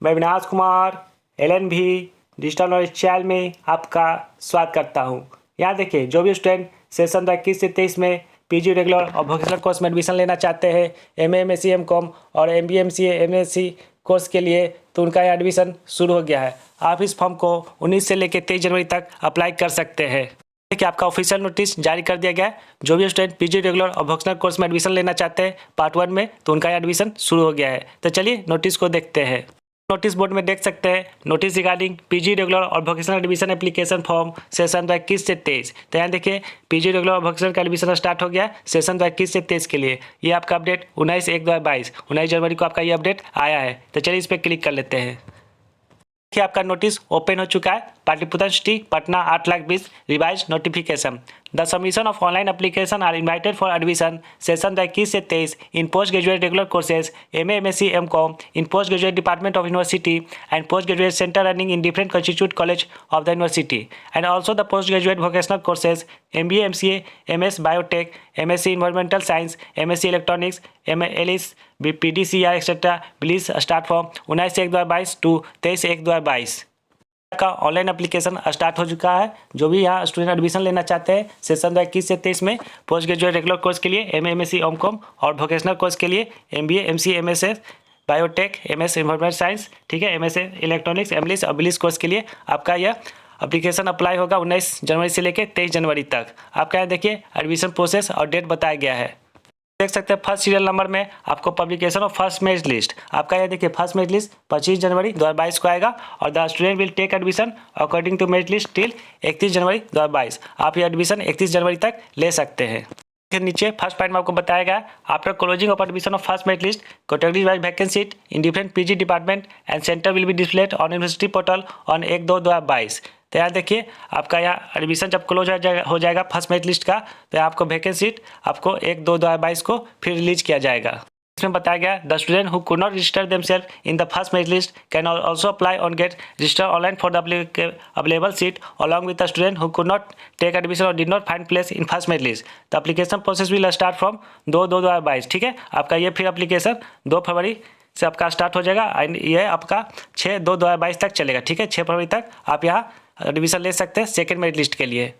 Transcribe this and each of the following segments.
मैं विनाश Kumar LNV digital knowledge channel में आपका स्वागत करता हूं। यहाँ देखिए, जो भी स्टूडेंट सेशन 21 से 23 में PG रेगुलर और वोकेशनल कोर्स में एडमिशन लेना चाहते हैं, MA MSc MCOM और MBA MCA MSc कोर्स के लिए, तो उनका यहाँ एडमिशन शुरू हो गया है। आप इस फॉर्म को 19 से लेकर 23 जनवरी तक अप्लाई कर सकते हैं। कि आपका ऑफिशियल नोटिस जारी कर दिया गया है। जो भी स्टूडेंट PG रेगुलर और वोकेशनल कोर्स में एडमिशन लेना चाहते हैं पार्ट 1 में, तो उनका एडमिशन शुरू हो गया है। तो चलिए नोटिस को देखते हैं। नोटिस बोर्ड में देख सकते हैं नोटिस रिगार्डिंग PG रेगुलर और vocational admission application form session 21 से 23। तो यहाँ देखिए, PG रेगुलर और वोकेशनल का एडमिशन स्टार्ट हो गया है सेशन 21 से 23 के लिए। ये आपका अपडेट 19 जनवरी को आपका ये अपडेट आया है। तो चलिए इस पर क्लिक कर लेते हैं। देखिए, आपका नोटिस ओपन हो चुका है। Pataliputra city Patna 8,20,000 revise notification. The submission of online application are invited for admission session 21 से 23 in post graduate regular courses MA MSc MCOM in post graduate department of university and post graduate centre running in different constitute college of the university and also the post graduate vocational courses MBA MCA MS biotech MSc environmental science MSc electronics LS PDCR etcetera please start from 19/1/2022 to 23/1/2022। का online application start हो चुका है। जो भी यहाँ student admission लेना चाहते हैं सेशन 21 से 23 में पोस्ट ग्रेजुएट रेगुलर कोर्स के लिए MA MSc MCOM और वोकेशनल कोर्स के लिए MBA MCA MS biotech MS environmental science, ठीक है, MS इलेक्ट्रॉनिक्स एमलिस और बिलिस कोर्स के लिए आपका यह एप्लीकेशन अप्लाई होगा 19 जनवरी से लेकर 23 जनवरी तक। आपका यहाँ देखिए एडमिशन प्रोसेस और डेट बताया गया है। देख सकते हैं फर्स्ट सीरियल नंबर में आपको publication of first merit list. आपका यह देखिए फर्स्ट मेरिट लिस्ट 25 जनवरी 2022 को आएगा और the student will take admission according to merit list till 31 January 2022। आप ये एडमिशन 31 जनवरी तक ले सकते हैं। फिर नीचे फर्स्ट पॉइंट में आपको बताया गया after closing of admission of first merit list category wise vacancy seat in different PG department and centre will be displayed on university portal on 1/2/2022। तो यहाँ देखिए, आपका यहाँ एडमिशन जब क्लोज हो जाएगा फर्स्ट मेरिट लिस्ट का, तो यहाँ आपको वैकेंसी सीट आपको 1/2/2022 को फिर रिलीज किया जाएगा। इसमें बताया गया the student who could not register themselves in the first merit list can also apply on get register online for the available seat along with the student who could not take admission और did not find place in first merit list. The application process will start from 2/2/2022। ठीक है, आपका ये फिर application 2 फरवरी से आपका start हो जाएगा एंड ये आपका 6/2/2022 तक चलेगा। ठीक है, 6 फरवरी तक आप यहाँ एडमिशन ले सकते हैं सेकेंड मेरिट लिस्ट के लिए।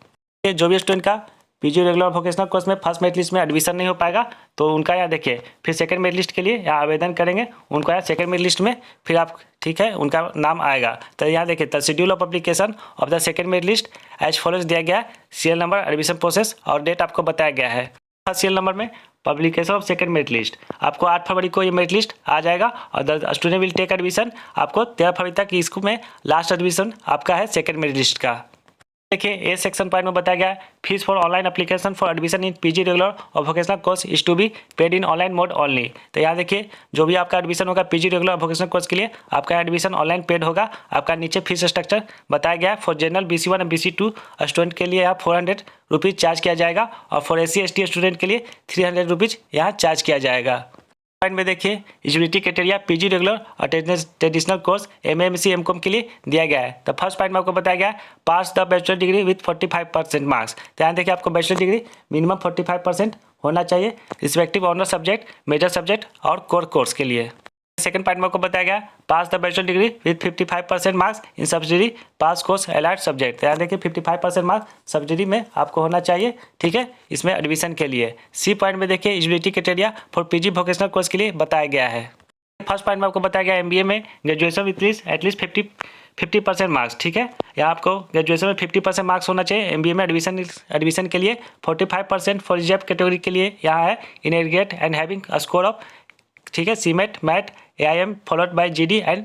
जो भी स्टूडेंट का PG रेगुलर वोकेशनल कोर्स में फर्स्ट मेरिट लिस्ट में एडमिशन नहीं हो पाएगा, तो उनका यहाँ देखिए फिर सेकंड मेरिट लिस्ट के लिए यहाँ आवेदन करेंगे, उनका यहाँ सेकंड मेरिट लिस्ट में फिर आप, ठीक है, उनका नाम आएगा। तो यहाँ देखिए the schedule of application of the second merit list as follows दिया गया है। सीरियल नंबर, एडमिशन प्रोसेस और डेट आपको बताया गया है। फर्स्ट सीरियल नंबर में publication of second merit list आपको 8 फरवरी को ये मेरिट लिस्ट आ जाएगा और the student will take admission आपको 13 फरवरी तक इसको में लास्ट एडमिशन आपका है सेकंड मेरिट लिस्ट का। देखिए ए सेक्शन पॉइंट में बताया गया है fees for online application for admission in PG regular और vocational course is to be paid in online mode only. तो यहाँ देखिए, जो भी आपका एडमिशन होगा PG रेगुलर और वोकेशनल कोर्स के लिए आपका एडमिशन ऑनलाइन पेड होगा। आपका नीचे फीस स्ट्रक्चर बताया गया है। फॉर जनरल BC1 और BC2 स्टूडेंट के लिए यहाँ 400 रुपीज़ चार्ज किया जाएगा और फॉर SC ST स्टूडेंट के लिए 300 रुपीज़ यहाँ चार्ज किया जाएगा। पॉइंट में देखिए एलिजिबिलिटी क्राइटेरिया PG रेगुलर और traditional course MA MSc MCOM के लिए दिया गया है। तो फर्स्ट पॉइंट में आपको बताया गया है pass the bachelor degree with 45% marks. तो यहाँ देखिए आपको बैचलर डिग्री मिनिमम 45% होना चाहिए respective honour subject, major subject और कोर कोर्स के लिए। सेकंड पॉइंट में आपको बताया गया pass the bachelor degree with 55% marks in subsidy pass course allied subject. तो यहाँ देखिए 55% मार्क्स सब्सिडी में आपको होना चाहिए, ठीक है, इसमें एडमिशन के लिए। सी पॉइंट में देखिए eligibility criteria for PG vocational course के लिए बताया गया है। फर्स्ट पॉइंट में आपको बताया गया MBA में ग्रेजुएशन विथ एटलीस्ट 50% मार्क्स। ठीक है, यहाँ आपको ग्रेजुएशन में 50% मार्क्स होना चाहिए। MBA में एडमिशन के लिए 45% फॉर रिजर्व कैटेगरी के लिए यहाँ है in aggregate and having a score of, ठीक है, CMAT MAT AIM followed by GD and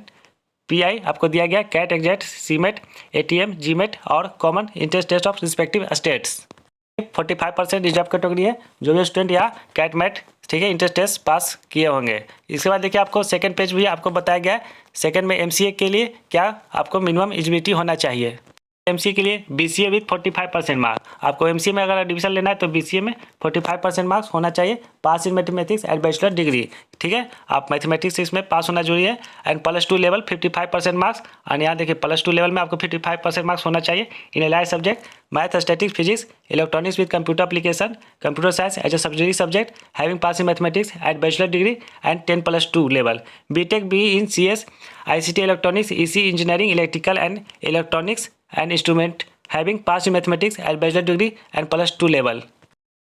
PI आपको दिया गया CAT XAT CMAT ATM GMAT और common entrance test of respective states. 45% reserve category है जो भी स्टूडेंट यहाँ कैट मैट, ठीक है, इंट्रेंस टेस्ट पास किए होंगे। इसके बाद देखिए आपको सेकंड पेज भी आपको बताया गया है सेकंड में MCA के लिए क्या आपको मिनिमम एलिजिबिलिटी होना चाहिए। एमसीए के लिए बीसीए विथ 45% मार्क्स। आपको एमसीए में अगर एडमिशन लेना है तो बीसीए में 45% मार्क्स होना चाहिए, pass in mathematics and bachelor degree. ठीक है, आप मैथमेटिक्स इसमें पास होना जरूरी है। And +2 level 55% marks. और यहाँ देखिए +2 लेवल में आपको 55% मार्क्स होना चाहिए in allied subject math, statics, physics, electronics with computer application, computer science as a subsidiary subject, having pass in mathematics and bachelor degree and 10+2 level. BTech B in CS, ICT, electronics, EC engineering, electrical and electronics and instrument, having pass in mathematics and bachelor degree and +2 level.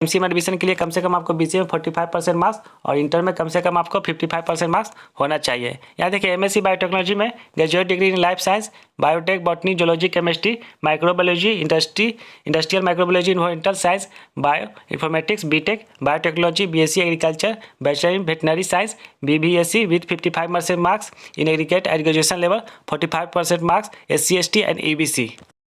MCA में admission के लिए कम से कम आपको BCA में 45% marks और inter में कम से कम आपको 55% मार्क्स होना चाहिए। यहाँ देखिए एमएससी बायोटेक्नोलॉजी में graduate degree in life science, biotech, botany, zoology, chemistry, microbiology, industrial microbiology, environmental science, bioinformatics, BTech, biotechnology, BSc agriculture, bachelor in veterinary science, BVSc with 55% marks in aggregate at graduation level, 45% marks SC ST and EBC।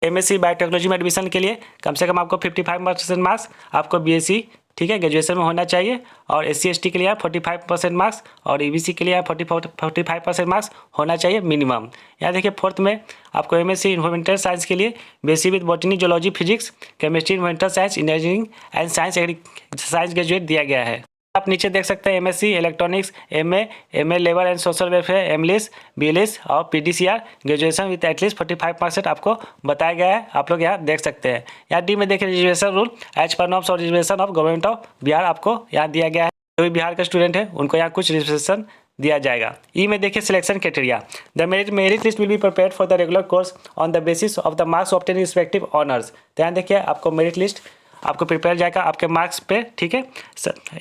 MSc biotechnology में admission के लिए कम से कम आपको 55% marks आपको BSc, ठीक है, graduation में होना चाहिए। और SC ST के लिए 45% मार्क्स और EBC के लिए 45% मार्क्स होना चाहिए मिनिमम। यहाँ देखिए फोर्थ में आपको एमएससी इन्वायरमेंटल साइंस के लिए BSc with botany, zoology, physics, chemistry, environmental science, engineering and science graduate दिया गया है। आप नीचे देख सकते हैं MSc electronics, MA labour and social welfare, MLIS, BLIS और PDCR ग्रेजुएशन विथ एटलीस्ट 45% आपको बताया गया है। आप लोग यहाँ देख सकते हैं। यहाँ डी में देखिए reservation rule as per norms और reservation of government of Bihar आपको यहाँ दिया गया है। जो भी बिहार का स्टूडेंट है उनको यहाँ कुछ रिजर्वेशन दिया जाएगा। ई में देखिए selection criteria, the merit list will be prepared for the regular course on the basis of the marks obtain respective honours. तो यहाँ देखिए आपको मेरिट लिस्ट आपको प्रिपेयर जाएगा आपके मार्क्स पे, ठीक है,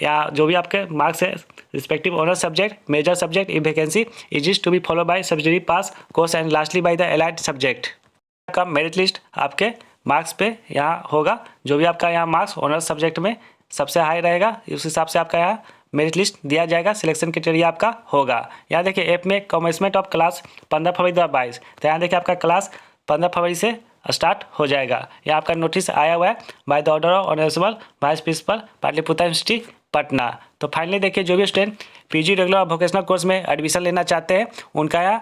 या जो भी आपके मार्क्स है respective honour subject, major subject, ई vacancy is to be follow by subsidiary pass course and lastly by the allied subject. का मेरिट लिस्ट आपके मार्क्स पे यहाँ होगा। जो भी आपका यहाँ मार्क्स ऑनर सब्जेक्ट में सबसे हाई रहेगा उस हिसाब से आपका यहाँ मेरिट लिस्ट दिया जाएगा, सिलेक्शन क्राइटेरिया आपका होगा। यहाँ देखिए ऐप में कमेंसमेंट ऑफ क्लास 15 फरवरी 2022। तो यहाँ देखिए आपका क्लास 15 फरवरी से स्टार्ट हो जाएगा। यहाँ आपका नोटिस आया हुआ है by the order of honourable vice principal Pataliputra university Patna. तो फाइनली देखिए जो भी स्टूडेंट पीजी रेगुलर और वोकेशनल कोर्स में एडमिशन लेना चाहते हैं उनका यहाँ,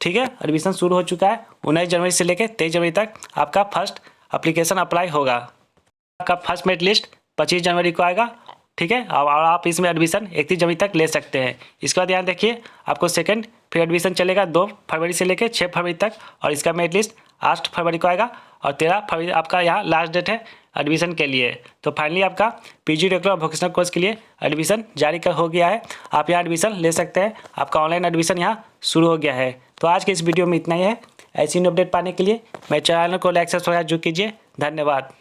ठीक है, एडमिशन शुरू हो चुका है। 19 जनवरी से लेकर 23 जनवरी तक आपका फर्स्ट एप्लीकेशन अप्लाई होगा। आपका फर्स्ट मेरिट लिस्ट 25 जनवरी को आएगा, ठीक है, और आप इसमें एडमिशन 31 जनवरी तक ले सकते हैं। इसके बाद यहाँ देखिए आपको सेकंड फिर एडमिशन चलेगा 2 फरवरी से लेकर 6 फरवरी तक और इसका मेरिट लिस्ट 8 फरवरी को आएगा और 13 फरवरी आपका यहाँ लास्ट डेट है एडमिशन के लिए। तो फाइनली आपका पीजी रेगुलर वोकेशनल कोर्स के लिए एडमिशन जारी हो गया है। आप यहाँ एडमिशन ले सकते हैं। आपका ऑनलाइन एडमिशन यहाँ शुरू हो गया है। तो आज के इस वीडियो में इतना ही है। ऐसी अपडेट पाने के लिए मेरे चैनल को लाइक सब्सक्राइब जरूर कीजिए। धन्यवाद।